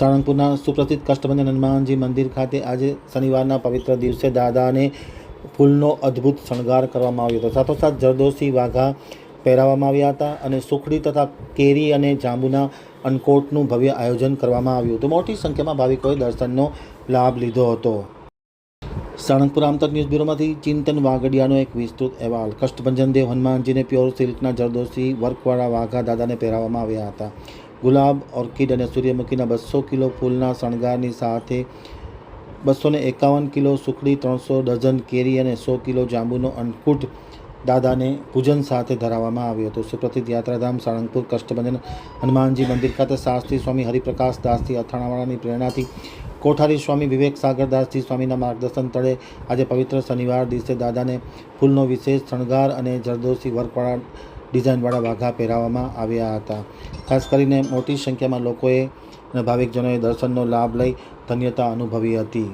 સાળંગપુરના સુપ્રસિદ્ધ કષ્ટભંજન હનુમાનજી મંદિર ખાતે આજે શનિવારના પવિત્ર દિવસે દાદાને ફૂલનો અદ્ભુત શણગાર કરવામાં આવ્યો હતો। સાથોસાથ જરદોશી વાઘા પહેરાવવામાં આવ્યા હતા અને સુખડી તથા કેરી અને જાંબુના અન્નકોટનું ભવ્ય આયોજન કરવામાં આવ્યું હતું। મોટી સંખ્યામાં ભાવિકોએ દર્શનનો લાભ લીધો હતો। સાળંગપુર આમતક ન્યૂઝ બ્યુરોમાંથી ચિંતન વાગડિયાનો એક વિસ્તૃત અહેવાલ। કષ્ટભંજન દેવ હનુમાનજીને પ્યોર સિલ્કના જરદોશી વર્કવાળા વાઘા દાદાને પહેરાવવામાં આવ્યા હતા। ગુલાબ, ઓર્કિડ અને સૂર્યમુખીના 200 કિલો ફૂલના શણગારની સાથે 251 કિલો સુખડી, 300 ડઝન કેરી અને 100 કિલો જાંબુનો અન્નકૂટ દાદાને પૂજન સાથે ધરાવવામાં આવ્યો હતો। સુપ્રસિદ્ધ યાત્રાધામ સાળંગપુર કષ્ટભંજન હનુમાનજી મંદિર ખાતે શાસ્ત્રી સ્વામી હરિપ્રકાશ દાસજી અથાણાવાળાની પ્રેરણાથી કોઠારી સ્વામી વિવેક સાગર દાસજી સ્વામીના માર્ગદર્શન તળે આજે પવિત્ર શનિવાર દિવસે દાદાને ફૂલનો વિશેષ શણગાર અને જરદોશી વર્કવાળા ડિઝાઇનવાળા વાઘા પહેરાવવામાં આવ્યા હતા। ખાસ કરીને મોટી સંખ્યામાં લોકોએ અને ભાવિકજનોએ દર્શનનો લાભ લઈ ધન્યતા અનુભવી હતી।